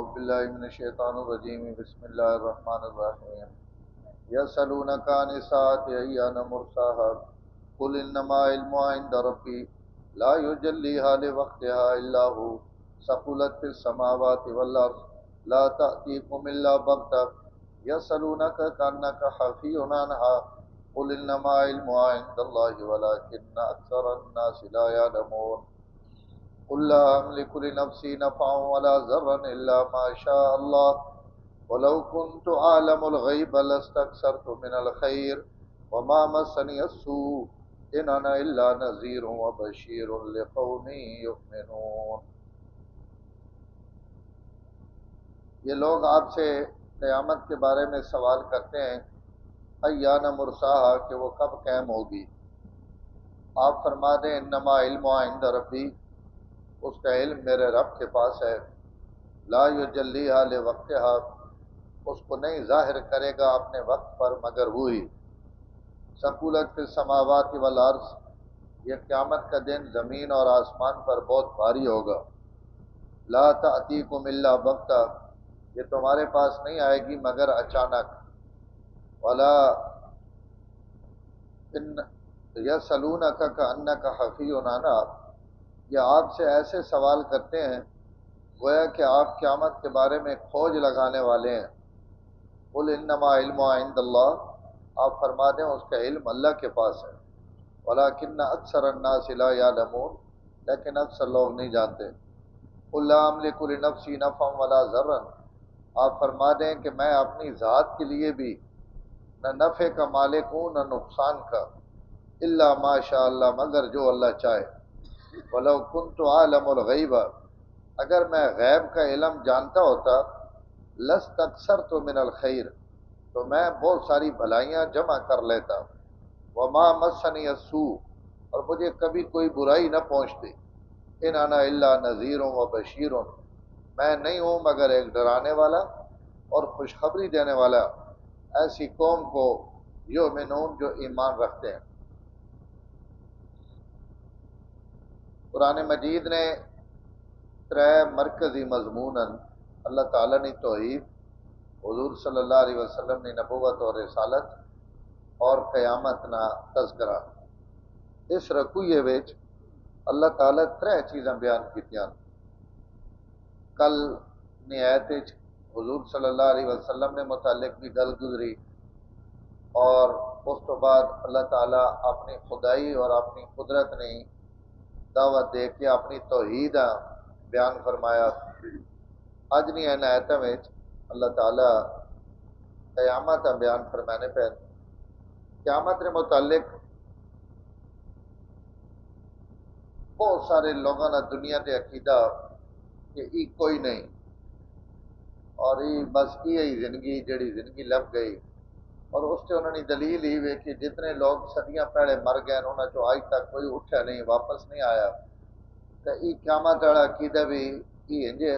اعوذ باللہ من الشیطان الرجیم بسم اللہ الرحمن الرحیم یسألونک عن الساعة ایان مرساها قل انما علمها عند ربی لا یجلیها لوقتها الا هو ثقلت فی السماوات والارض لا تأتیکم الا بغتة یسألونک کأنک حفی عنها قل انما علمها عند اللہ ولکن اکثر الناس لا يعلمون قل لا أملك لنفسي نفعا ولا ضرا إلا ما شاء الله ولو كنت أعلم الغيب لاستكثرت من الخير وما مسني السوء إن أنا إلا نذير وبشير لقوم يؤمنون۔ یہ لوگ آپ سے قیامت کے بارے میں سوال کرتے ہیں ایان مرساہا کہ وہ کب قائم ہوگی۔ آپ فرما دیں انما علم عند ربی، اس کا علم میرے رب کے پاس ہے، لا یجلیہا لوقتہا، اس کو نہیں ظاہر کرے گا اپنے وقت پر مگر وہی، ثقلت فی السماوات والارض، یہ قیامت کا دن زمین اور آسمان پر بہت بھاری ہوگا، لا تأتیکم الا بغتہ، یہ تمہارے پاس نہیں آئے گی مگر اچانک، ولا ان یسألونک کأنک حفی عنہا، یہ آپ سے ایسے سوال کرتے ہیں گویا کہ آپ قیامت کے بارے میں کھوج لگانے والے ہیں۔ قل انما علم عند اللہ، آپ فرما دیں اس کا علم اللہ کے پاس ہے، ولکن اکثر الناس لا یعلمون، لیکن اکثر لوگ نہیں جانتے۔ قل لا املک لنفسی نفعا ولا ضرا، آپ فرما دیں کہ میں اپنی ذات کے لیے بھی نہ نفع کا مالک ہوں نہ نقصان کا، الا ما شاء اللہ، مگر جو اللہ چاہے۔ وَلَوْ كُنْتُ عَالَمُ الْغَيْبَ، اگر میں غیب کا علم جانتا ہوتا، لَسْتَكْثَرْتُ مِنَ الْخَيْرِ، تو میں بہت ساری بھلائیاں جمع کر لیتا۔ وَمَا مَسَّنِيَ السُّوءُ، اور مجھے کبھی کوئی برائی نہ پہنچتی۔ إِنْ أَنَا إِلَّا نَذِيرٌ وَبَشِيرٌ، میں نہیں ہوں مگر ایک ڈرانے والا اور خوشخبری دینے والا ایسی قوم کو یؤمنون جو ایمان رکھتے ہیں۔ قرآن مجید نے ترے مرکزی مضمون، اللہ تعالیٰ نے توحید، حضور صلی اللہ علیہ وسلم نے نبوت اور رسالت، اور قیامت نا تذکرہ، اس رکوعے وچ اللہ تعالیٰ ترے چیزاں بیان کیتیاں۔ کل نہایت حضور صلی اللہ علیہ وسلم نے متعلق بھی گل گزری، اور اس تو بعد اللہ تعالیٰ اپنی خدائی اور اپنی قدرت نے دعوت دے کے اپنی توحید بیان فرمایا۔ اج نہیں عنایتاں وچ اللہ تعالیٰ قیامت بیان فرمانے پہ، قیامت کے متعلق بہت سارے لوگوں نے دنیا دے عقیدہ کہ ای کوئی نہیں، اور ای بس یہی زندگی جڑی زندگی لب گئی، اور اس سے انہوں نے دلیل ہی وے کہ جتنے لوگ صدیاں پہلے مر گئے انہوں چو آج تک کوئی اٹھا نہیں، واپس نہیں آیا، تو ای قیامت والا عقیدہ بھی ای انجے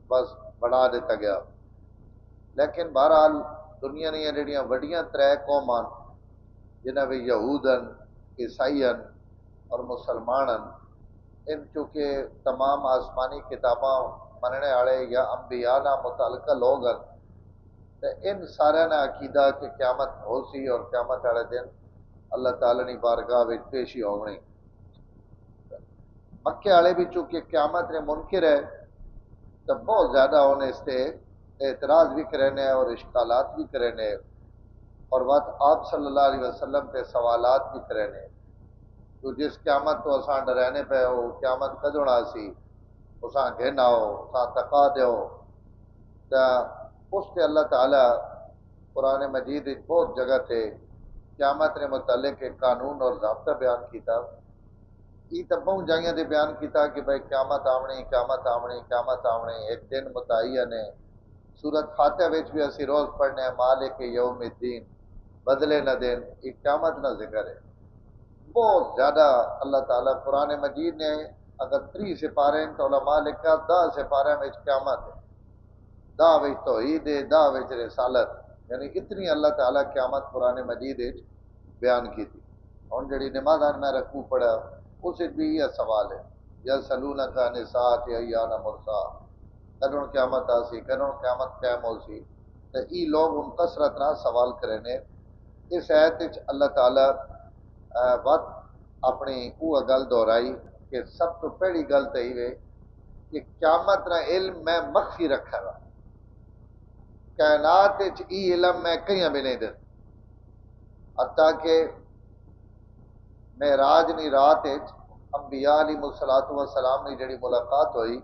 بس بڑھا دیتا گیا۔ لیکن بہرحال دنیا نے جڑیاں وڈیاں ترے قوماں جنہاں وچ یہودن، عیسائین اور مسلمانن، ان چونکہ تمام آسمانی کتاباں مننے والے یا انبیاء نہ متعلقہ لوگ ہیں، تو ان سارے نا عقیدہ کہ قیامت ہو سی اور قیامت والے دن اللہ تعالیٰ نے بارگاہ وچ پیشی ہونی۔ مکے والے بھی چونکہ قیامت نے منکر ہے تو بہت زیادہ ہونے اس سے اعتراض بھی کرنے اور اشکالات بھی کرنے، اور بات آپ صلی اللہ علیہ وسلم پہ سوالات بھی کرنے، تو جس قیامت تو اساں ڈرانے پہ ہو قیامت کدوں آسی، اساں گھن آؤ، اساں تقا دیو، تا اس سے اللہ تعالیٰ قرآن مجید بہت جگہ تے قیامت نے متعلق ایک قانون اور ضابطہ بیان کیتا۔ یہ تو بہت جائیاں دے بیان کیتا کہ بھائی قیامت آونی، قیامت آونی، قیامت آونی، ایک دن متعین ہے۔ سورت فاتحہ وچ بھی اسی روز پڑھنے ہیں مالک یوم الدین، بدلے نہ دین، یہ قیامت نہ ذکر ہے۔ بہت زیادہ اللہ تعالیٰ قرآن مجید نے اگر 3 سپارے ہیں تو علماء لکھا 10 سپارے میں قیامت ہے، 10 وچ توحید ہے، 10 وچ رسالت، یعنی اتنی اللہ تعالیٰ قیامت قرآن مجید وچ بیان کی تھی۔ ہن جڑی نمازاں میں رکوع پڑھا اس بھی یہ سوال ہے، یسألونک عن الساعۃ ایان مرساہا، کدوں قیامت آسی کدوں قیامت قائم ہو سی تو ای لوگ ان کثرت نہ سوال کرے نے اس آیت وچ اللہ تعالی وقت اپنی وہ گل دہرائی کہ سب تو پہلی گل تو یہ کہ قیامت نہ علم میں مخفی رکھا گا کائنات وچ ای علم میں کہیں بھی نہیں دیتا حتیٰ کہ معراج نی رات وچ انبیاء علیہ الصلوۃ والسلام نے جڑی ملاقات ہوئی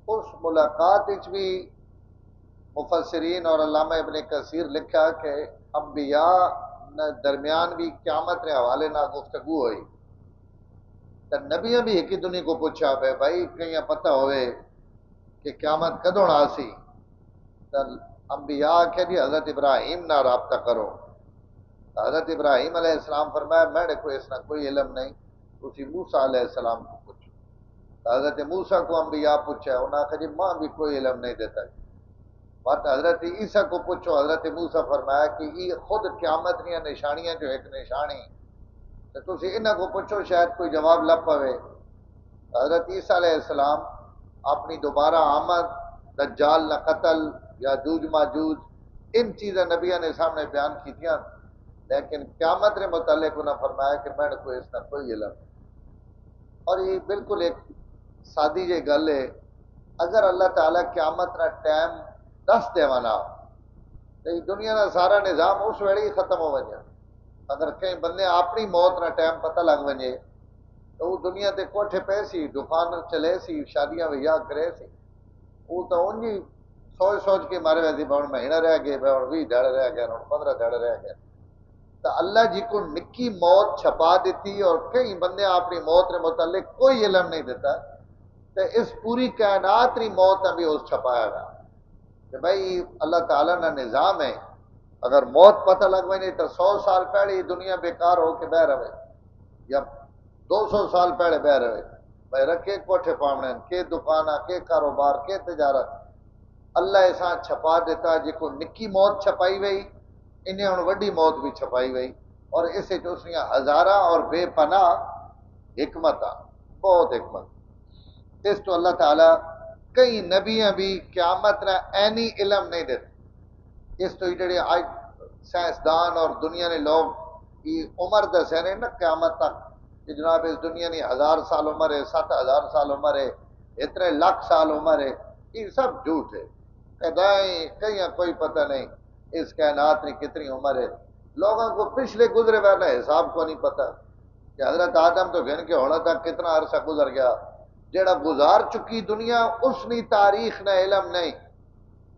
اس ملاقات وچ بھی مفسرین اور علامہ ابن کثیر لکھا کہ انبیاء درمیان بھی قیامت کے حوالے نہ گفتگو ہوئی تو نبیوں بھی ایک ہی دنیا کو پوچھا پہ بھائی کہیں پتہ ہوئے کہ قیامت کدوں آسی تو انبیاء آخیا جی حضرت ابراہیم نہ رابطہ کرو تو حضرت ابراہیم علیہ السلام فرمایا میں نے کوئی اس نہ کوئی علم نہیں اسی موسیٰ علیہ السلام کو پوچھو تو حضرت موسیٰ کو انبیاء پوچھا انہوں نے کہا جی ماں بھی کوئی علم نہیں دیتا بات حضرت عیسیٰ کو پوچھو حضرت موسیٰ فرمایا کہ یہ خود قیامت نیا نشانیاں جو ایک نشانی تو تسی انہاں کو پوچھو شاید کوئی جواب لب پوے حضرت عیسیٰ علیہ السلام اپنی دوبارہ آمد دجال نہ قتل یا جوج ماجوج ان چیزیں نبیوں نے سامنے بیان کیتیاں لیکن قیامت نے متعلق انہوں نے فرمایا کہ میں نے کوئی اس کا کوئی علم اور یہ بالکل ایک سادی جی گل ہے اگر اللہ تعالیٰ قیامت کا ٹائم دس دے وانا تو دنیا کا سارا نظام اس ویلے ہی ختم ہو وجے اگر کئی بندے اپنی موت کا ٹائم پتہ لگ وجے تو وہ دنیا تے کوٹھے پہ سی دکان چلے سی شادیاں ویاہ کرے سی وہ تو ان جی سوچ سوچ کے مارے ویسی ہوں مہینہ رہ گئے ہوں 20 دھڑ رہ گئے ہوں 15 دھڑ رہ گئے تو اللہ جی کو نکی موت چھپا دیتی اور کئی بندے اپنی موت کے متعلق کوئی علم نہیں دیتا تو اس پوری کائنات کی موت ابھی اس چھپایا گیا کہ بھائی اللہ تعالیٰ کا نظام ہے اگر موت پتہ لگ وجے تو 100 سال پہلے ہی دنیا بیکار ہو کے بہ رہے یا 200 سال پہلے بہ رہے بھائی رکھے کوٹھے پاونے کے دکانہ کے کاروبار کے تجارت اللہ ایسا چھپا دیتا جی کو نکی موت چھپائی وئی انہیں ہوں وڈی موت بھی چھپائی وئی اور اسے چوسیاں ہزارہ اور بے پناہ حکمت بہت حکمت اس تو اللہ تعالیٰ کئی نبیاں بھی قیامت نہ اینی علم نہیں دیتے اس تو جڑے آج سائنسدان اور دنیا نے لوگ یہ عمر دسے نے نا قیامت تک کہ جناب اس دنیا نے 1000 سال عمر ہے 7000 سال عمر ہے اتنے لاکھ سال عمر ہے یہ سب جھوٹ ہے کہیں کوئی پتہ نہیں اس کائنات نے کتنی عمر ہے لوگوں کو پچھلے گزرے والا حساب کو نہیں پتہ کہ حضرت آدم تو گھن کے ہونا تک کتنا عرصہ گزر گیا جڑا گزار چکی دنیا اس نے تاریخ نہ علم نہیں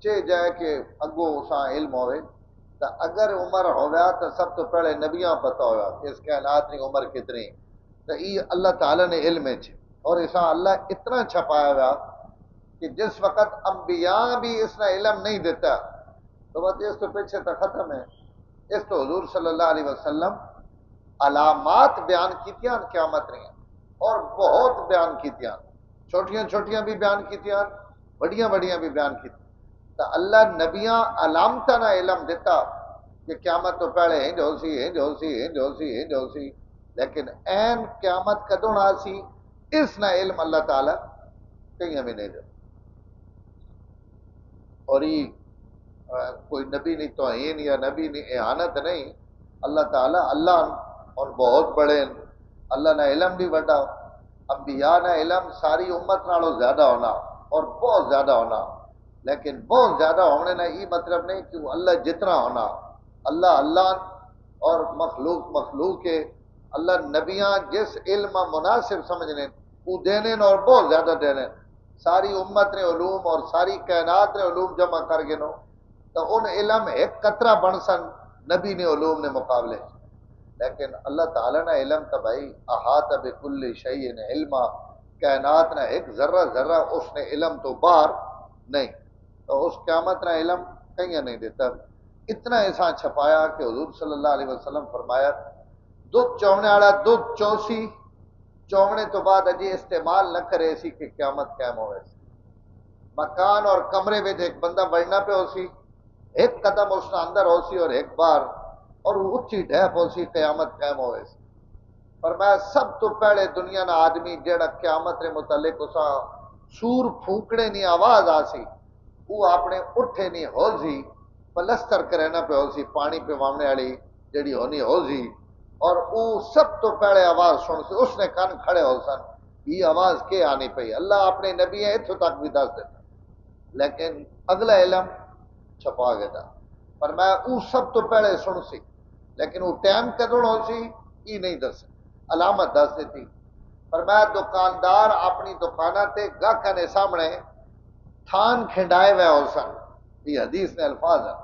چے جائے کہ اگو اساں علم ہوئے تو اگر عمر ہویا تو سب تو پہلے نبیاں پتہ ہویا کہ اس کائنات کی عمر کتنی تو یہ اللہ تعالیٰ نے علم ہے اور اساں اللہ اتنا چھپایا ہوا کہ جس وقت انبیاء بھی اس نے علم نہیں دیتا تو بس اس تو پیچھے تو ختم ہے اس تو حضور صلی اللہ علیہ وسلم علامات بیان کیتیاں قیامت نے اور بہت بیان کیتیاں چھوٹیاں چھوٹیاں بھی بیان کیتیاں بڑیاں بڑیاں بھی بیان کیتیاں تو اللہ نبیاں علامتہ نہ علم دیتا کہ قیامت تو پہلے ہنج ہو سی ہنج ہو سی ہنج ہو سی ہنج ہو سی لیکن این قیامت کدوں آ سی اس نہ علم اللہ تعالیٰ کہیں ہمیں نہیں دیتا اور یہ کوئی نبی نہیں توہین یا نبی نہیں احانت نہیں اللہ تعالیٰ اللہ اور بہت بڑے اللہ نہ علم بھی بڑا انبیاء نہ علم ساری امت نالوں زیادہ ہونا اور بہت زیادہ ہونا لیکن بہت زیادہ ہونے نہ یہ مطلب نہیں کہ وہ اللہ جتنا ہونا اللہ اللہ اور مخلوق مخلوق ہے اللہ نبیاں جس علم مناسب سمجھنے وہ دینے اور بہت زیادہ دینے ساری امت نے علوم اور ساری کائنات نے علوم جمع کر گنو تو ان علم ایک قطرہ بن سن نبی نے علوم نے مقابلے لیکن اللہ تعالیٰ نے علم تو بھائی احاطہ بکل شیء علما کائنات نہ ایک ذرہ ذرہ اس نے علم تو باہر نہیں تو اس قیامت نہ علم کہیں نہیں دیتا اتنا ایسا چھپایا کہ حضور صلی اللہ علیہ وسلم فرمایا دودھ چونے والا دودھ چوسی چونے تو بعد اجی استعمال نہ کرے سی کہ قیامت قائم ہوئے مکان اور کمرے میں ایک بندہ بڑھنا پہ ہو سی ایک قدم اس نے اندر ہو سی اور ایک بار اور وہ اچھی ڈھیپ ہو سی قیامت قائم ہوئے سی فرمایا سب تو پہلے دنیا نا آدمی جیڑا قیامت نے متعلق اسا سور پھونکنے نہیں آواز آسی، وہ اپنے اٹھے نہیں ہو سی پلستر کرنا پہ ہو سی پانی پہ وامنے والی جڑی ہونی ہو سی، اور وہ سب تو پہلے آواز سن سی، اس نے کان کھڑے ہو سن یہ آواز کے آنی پئی، اللہ اپنے نبی اتوں تک بھی دس دیتا، لیکن اگلا علم چھپا گیا، پر میں وہ سب تو پہلے سن سی، لیکن وہ ٹائم کدوں ہو سی یہ نہیں دس، علامت دس دیتی۔ پر میں دکاندار اپنی دکانہ تے گاہکاں نے سامنے تھان کھنڈائے ہوئے ہو سن، یہ حدیث نے الفاظ ہیں،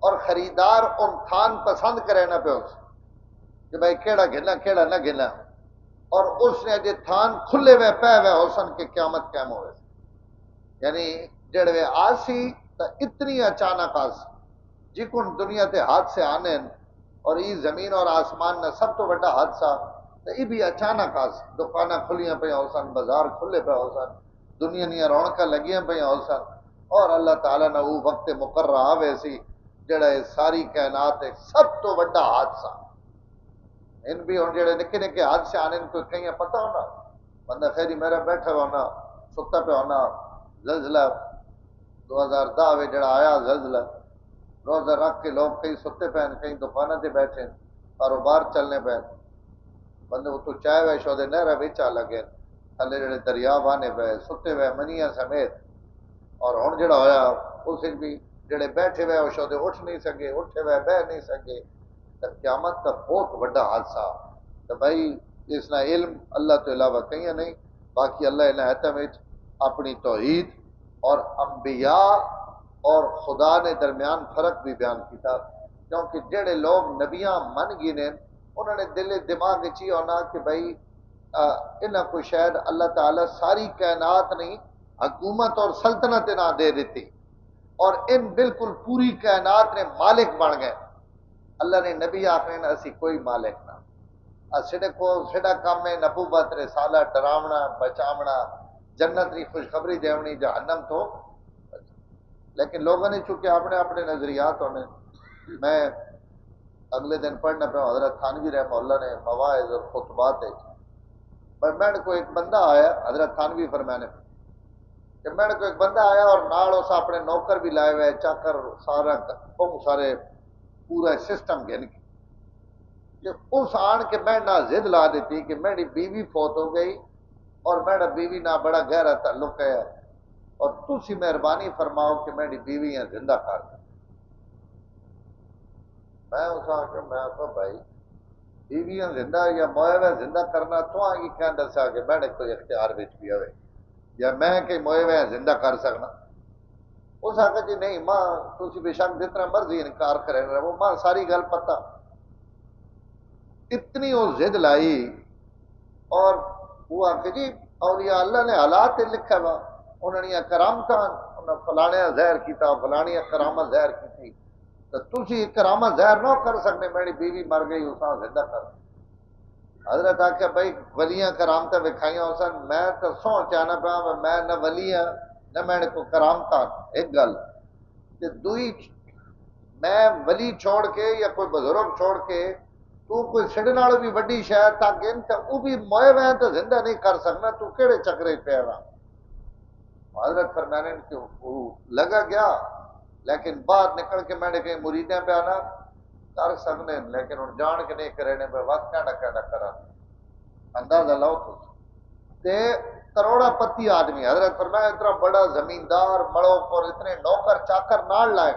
اور خریدار ان تھان پسند کرے نہ پہ ہو سن کہ بھائی کیڑا گھنا کیڑا نہ گھنا، اور اس نے جی تھان کھلے ہوئے پہ ہوئے ہو سن کہ قیامت قائم ہوئے، یعنی جڑوے آسی تو اتنی اچانک آسی جی کن دنیا تے حادثے آنے، اور یہ زمین اور آسمان نہ سب تو بڑا حادثہ تو یہ بھی اچانک آسی، دکانہ کھلیاں پہ ہو سن، بازار کھلے پہ ہو سن، دنیا نیا رونقاں لگیاں پہ ہو سن، اور اللہ تعالیٰ نے وہ وقت مقررہ آوے سی جڑا ساری کائنات ایک سب تو بڑا حادثہ، ان بھی ہوں جڑے نکے نکے حادثے آنے ان کو کہیں پتہ ہونا، بندہ خیری میرا بیٹھا ہونا ستا پہ ہونا، زلزلہ 2010 میں جڑا آیا زلزلہ، روزہ رکھ کے لوگ کہیں ستے پہ کہیں دکانوں سے بیٹھے کاروبار چلنے پہ، بندے وہ تو چائے ہوئے شودے نہرا بیچا لگے تھلے جڑے دریا بانے پہ ستے ہوئے منیاں سمیت، اور ہن جڑا ہویا اس بھی جڑے بیٹھے ہوئے وہ شودے اٹھ نہیں سکے، اٹھے ہوئے بہ نہیں سکے، تو قیامت کا بہت بڑا حادثہ، تو بھائی اس نہ علم اللہ تو علاوہ کہیں نہیں، باقی اللہ عنایت میں اپنی توحید اور انبیاء اور خدا نے درمیان فرق بھی بیان کیتا، کیونکہ جڑے لوگ نبیاں من گئے نے انہوں نے دل دماغ چی ہونا کہ بھائی انہاں کو شاید اللہ تعالی ساری کائنات نہیں حکومت اور سلطنت نہ دے دیتی، اور ان بالکل پوری کائنات نے مالک بن گئے، اللہ نے نبی آخر نے اسی کوئی مالک نہ، سڈے کو سڈا کام ہے نبوت رسالہ ڈراونا بچاونا، جنت کی خوشخبری دیونی جہنم تو، لیکن لوگوں نے چونکہ اپنے اپنے نظریات ہونے، میں اگلے دن پڑھنا پہ حضرت تھانوی رحمہ اللہ نے مواعظ اور خطبات ہے، پر میں کو ایک بندہ آیا، حضرت تھانوی فرمانے کہ میں کو ایک بندہ آیا اور نال اس اپنے نوکر بھی لائے ہوئے چاکر سارا سارے پورا سسٹم گھن کے کہ اس آن کے میں نہ ضد لا دیتی کہ میری بیوی فوت ہو گئی اور میرا بیوی نہ بڑا گہرا تعلق ہے، اور تسی مہربانی فرماؤ کہ میری بیویاں زندہ کر دیں، میں اس آخر میں آخر بھائی بیویاں زندہ یا موئے زندہ کرنا تو آگے کیا دسا کہ میں نے کوئی اختیار بچ بھی ہوئے یا میں کہ موئے زندہ کر سکنا، اس آخر جی نہیں ماں تسی بے شک جتنا مرضی انکار کرے رہے وہ ماں ساری گل پتہ، اتنی وہ ضد لائی، اور وہ آخر جی اولیاء اللہ نے حالات لکھا ہوا انہوں نے کرامت فلانیا ظاہر کیتا فلانیا کرامت ظاہر کی، تو تسی کرامت ظاہر نہ کر سکتے میری بیوی مر گئی اساں زندہ کر، حضرت آخیا بھائی ولیاں کرامت وکھائیاں اساں میں تو سو چاہنا پیا میں نہ ولی ہاں نہ میں کو کرامت، ایک گل تے دوئی میں ولی چھوڑ کے یا کوئی بزرگ چھوڑ کے تو کوئی سڑے نال بھی وڈی شاید تاکہ تے وہ بھی موئے وے تو زندہ نہیں کر سکنا، تو کیڑے چکرے پہ رہا، حضرت فرمانے کہ لگا گیا، لیکن باہر نکل کے میں نے کہیں مریدیں پہ آنا کر سکنے، لیکن ان جان کے نہیں کرے نے پہ وقت کہنا کرا، اندازہ لو تو تے کروڑا پتی آدمی، حضرت فرمایا اتنا بڑا زمیندار مڑو اور اتنے نوکر چاکر نال لائے،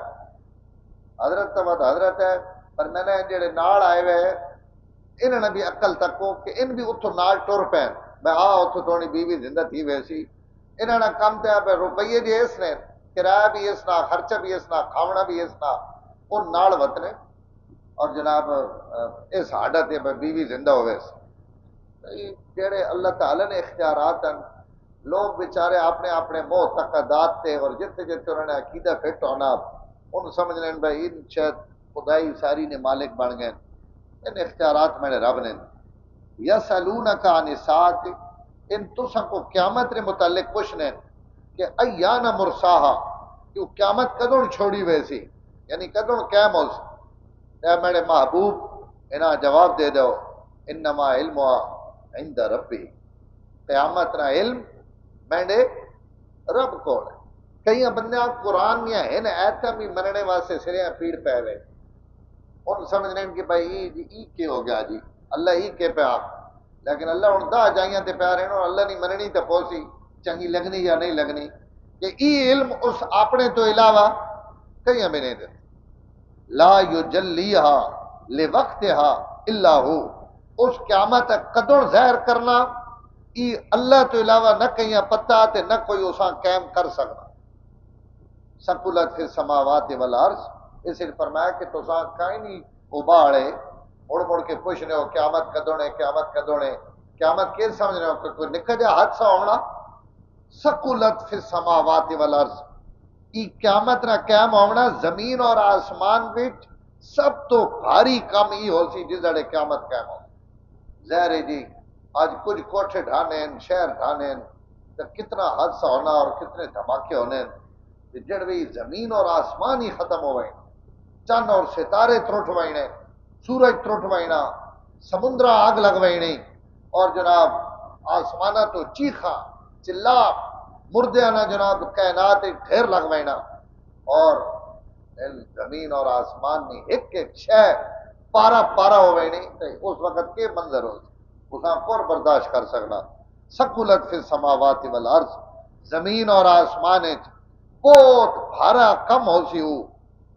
حضرت تو بات حضرت ہے، پر میں نے جڑے نال آئے ہوئے انہوں نے بھی عقل تکو کہ ان بھی اتوں نال ٹر پین، میں اتوں تھوڑی بیوی زندہ تھی ویسی، انہوں نے کام تے روپیے بھی اس نے کرایہ بھی اس نہ خرچہ بھی اس نہ کھاونا بھی اس نہ ان نال وطنے، اور جناب اس حالت بیوی زندہ ہوئے جڑے اللہ تعالی نے اختیارات ہیں، لوگ بیچارے اپنے اپنے معتقدات تے اور جتنے جتنے انہوں نے عقیدہ فٹ ہونا ان سمجھ لیں بھائی ان شاید خدائی ساری نے مالک بن گئے، ان اختیارات میں نے رب نے، یسألونک عن الساعۃ ان تساں کو قیامت کے متعلق پوچھنے کہ ایان مرساہا کہ قیامت کدوں چھوڑی ویسی، یعنی کدوں قائم ہو سی، اے میرے محبوب انہاں جواب دے دو انما علمها عند ربی، قیامت نہ علم میںڈے رب کول ہے۔ کئی بندے قرآن دیا ہیں ایتاں بھی مننے واسطے سریاں پیڑ پے ہوئے ان سمجھنے کہ بھائی ای کی ہو گیا جی اللہ ای کے پہ آپ، لیکن اللہ ہوں دا جائیاں تے پیا رہے اللہ نہیں مننی تے پوسی چنگی لگنی یا نہیں لگنی کہ ای علم اس اپنے تو علاوہ کئی ہمیں نہیں دیتے۔ لا یجلیہا لوقتہا الا ہو، اس قیامت قدر ظاہر کرنا ای اللہ تو علاوہ نہ کہیں پتہ تے نہ کوئی اساں قائم کر سکنا۔ سکولت فی السماوات والارض، اس نے فرمایا کہ تساں کہیں نہیں اباڑے مڑ مڑ کے پوچھ رہے ہو قیامت کدونے قیامت کدونے، قیامت کے سمجھ رہے ہو کہ کوئی نکا جا حادثہ ہونا؟ سکولت فی السماوات والارض، ای قیامت نہ قیام ہونا زمین اور آسمان وچ سب تو بھاری کام ای ہو سی جس دڑے قیامت قائم ہو۔ ظاہر ہے جی آج کچھ کوٹھے ڈھانے ہیں شہر ڈھانے ہیں تو کتنا حادثہ ہونا اور کتنے دھماکے ہونے ہیں جڑ بھی زمین اور آسمان ہی ختم ہو گئے، چند اور ستارے ترٹ وائنے، سورج ترٹ وائنا، سمندرہ آگ لگ وائنے، اور جناب آسمانہ تو چیخا چلا مردیانا جناب کائنات ڈھیر لگ وائنا، اور زمین اور آسمان میں ایک ایک شے پارا پارا ہو وائنے، اس وقت کے منظر ہو اساں کور برداشت کر سکنا۔ سکولت فی السماوات والارض، زمین اور آسمان بہت بھارا کم ہو سی ہو،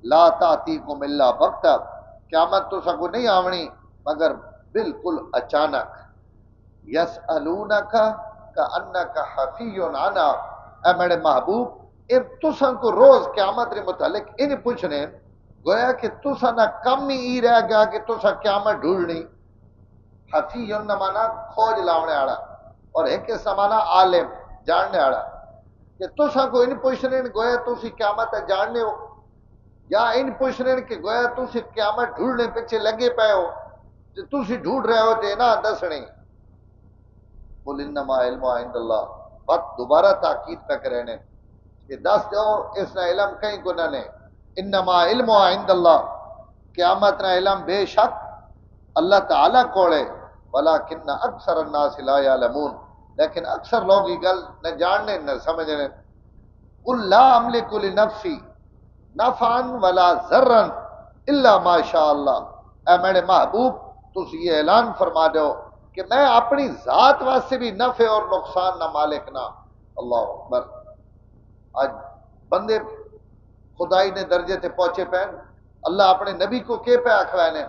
لا تاتیکم الا بغتہ، قیامت تو سکو نہیں آونی مگر بالکل اچانک۔ یسألونک کأنک حفی عنہا، اے میرے محبوب ان تساں کو روز قیامت کے متعلق ان پوچھنے گویا کہ تساں نہ کم ہی رہ گیا کہ تساں قیامت ڈھونڈنی۔ حفی نہ مانا کھوج لاونے والا اور ایک اس مانا عالم جاننے والا، کہ تساں کو ان پوچھنے گویا تسی قیامت جاننے ہو، یا ان پوچھنے کہ گویا تسی قیامت ڈھونڈنے پیچھے لگے پے ہو کہ تسی ڈھونڈ رہے ہو تے نہ دسنے۔ قل انما علم عند اللہ، بات دوبارہ تاکید پہ کرے نے کہ دس دو اس نہ علم کہیں گناہ نے، انما علم عند اللہ، قیامت نہ علم بے شک اللہ تعالیٰ کوڑے، ولیکن اکثر الناس لا یعلمون، لیکن اکثر لوگ یہ گل نہ جاننے نہ سمجھنے۔ قل لا املک لنفسی نفعا ولا ضرا الا ما شاء اللہ، اے میرے محبوب تسی یہ اعلان فرما دو کہ میں اپنی ذات واسطے بھی نفع اور نقصان نہ مالک نہ۔ اللہ اکبر، آج بندے خدائی نے درجے تے پہنچے پہ، اللہ اپنے نبی کو کے پہ آخوانے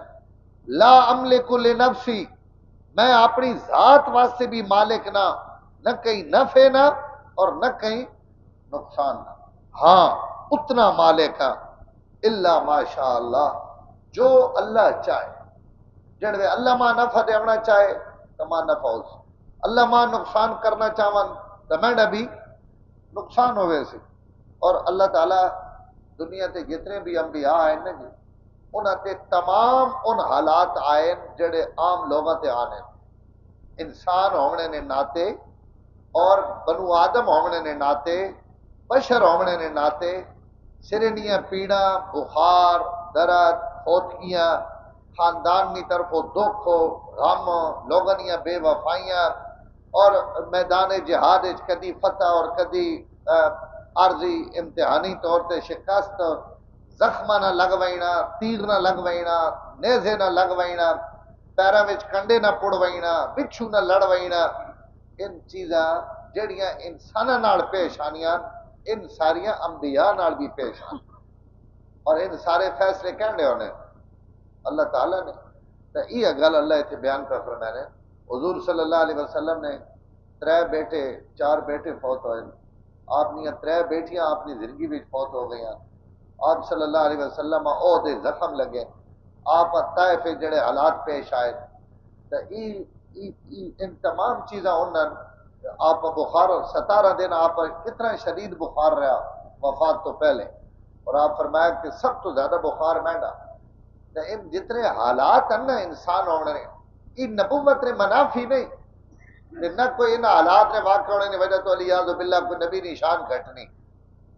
لا املک لنفسی، میں اپنی ذات واسطے بھی مالک نہ کہیں نفع نہ اور نہ کہیں نقصان نہ، ہاں اتنا مالک ہے الا ماشاء اللہ، جو اللہ چاہے، جڑے اللہ ماں نفع دیونا چاہے تو ماں نفع ہو سی، اللہ ماں نقصان کرنا چاہون تو میں بھی نقصان ہوئے سی۔ اور اللہ تعالیٰ دنیا تے جتنے بھی انبیاء آئے نا جی انہاں تے تمام ان حالات آئے جڑے عام لوگاں تے آنے، انسان ہونے نے ناتے اور بنو آدم ہونے نے ناتے بشر ہونے نے ناتے سرنیاں پیڑا بخار درد فوتگیاں خاندان کی طرف دکھ غم لوگنیاں بے وفائیاں اور میدان جہاد کدی فتح اور کدی عارضی امتحانی طور تے شکست، زخمہ نہ لگ وینا، تیر نہ لگ وینا، نیزے نہ لگ وینا، پیراں وچ کنڈے نہ پڑ وینا، بچھو نہ لڑ وینا، ان چیزاں جڑیاں انساناں نال پیش آنیاں ان ساریاں انبیاء نال بھی پیش آن، اور ان سارے فیصلے کہنے ہونے اللہ تعالیٰ نے۔ تو یہ گل اللہ اتنے بیان کر فرمایا نے حضور صلی اللہ علیہ وسلم نے 3 بیٹے 4 بیٹے فوت ہوئے، آپ نے 3 بیٹیاں اپنی زندگی میں فوت ہو گئی، آپ صلی اللہ علیہ وسلم عہد زخم لگے، آپ طائف جڑے حالات پیش آئے تو ان تمام چیزاں انہوں آپ بخار 17 دن آپ کتنا شدید بخار رہا وفات تو پہلے، اور آپ فرمایا کہ سب تو زیادہ بخار مہنگا، ان جتنے حالات ہیں نا انسان ہونے یہ نبوت نے منافی نہیں، نہ کوئی ان حالات نے واقع ہونے کی وجہ تو الیاذ باللہ کوئی نبی نشان گھٹنی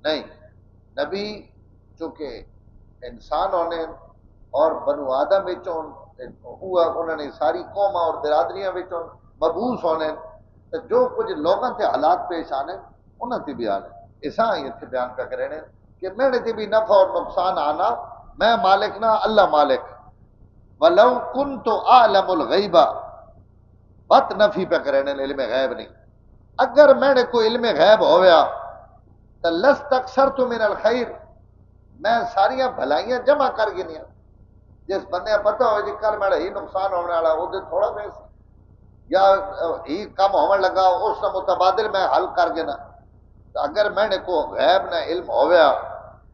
نہیں، نبی چونکہ انسان ہونے اور بنو آدم انہوں نے ساری قوم اور برادریاں مبعوث ہونے، تو جو کچھ لوگوں سے حالات پیش آنے انہوں سے بھی آنے ایسا ہی اتنے بیان کا کرے کہ میرے سے بھی نفع اور نقصان آنا میں مالک نہ اللہ مالک ولو کنت اعلم الغیبہ بت نفی پہ کرنے علم غیب نہیں اگر میرے کو علم غیب ہویا تو لستکثرت من الخیر میں ساریاں بھلائیاں جمع کر گنیاں جس بندے پتہ ہو جی کل میرا ہی نقصان ہونے والا وہ تھوڑا پیسہ یا ہی کم ہونے لگا اس کا متبادل میں حل کر گنا تو اگر میں نے کو غیب نہ علم ہویا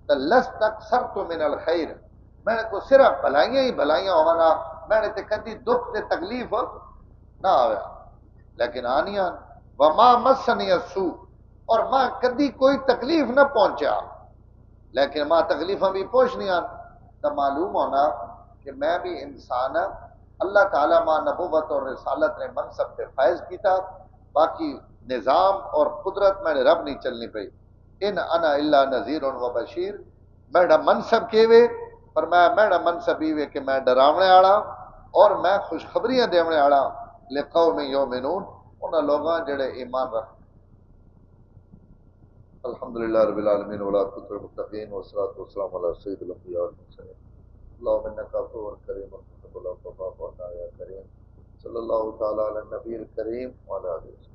تو لستکثرت من الخیر میں نے کو صرف بھلائیاں ہی بھلائیاں ہونا میں نے تے کدی دکھ تے تکلیف نہ ہویا لیکن آنیاں وما مسنی السوء اور ماں کدی کوئی تکلیف نہ پہنچا لیکن ماں تکلیفاں بھی پہنچ نہیں آن تو معلوم ہونا کہ میں بھی انسان اللہ تعالیٰ ماں نبوت اور رسالت نے منصب پہ فائز کیتا باقی نظام اور قدرت میں نے رب نہیں چلنی پئی ان انا الا نذیر و بشیر میرا منصب کیوے پر میرا منصب یہ کہ میں ڈراونے والا اور میں خوشخبریاں دیونے والا لقوم یؤمنون انہاں لوگاں جڑے ایمان رکھ الحمدللہ رب العالمین والعاقبۃ للمتقین والصلاۃ والسلام علی سید الانبیاء والمرسلین اللهم انك عفو کریم تحب العفو فاعف عنا یا کریم صلی اللہ تعالی علی النبی الکریم وعلی آلہ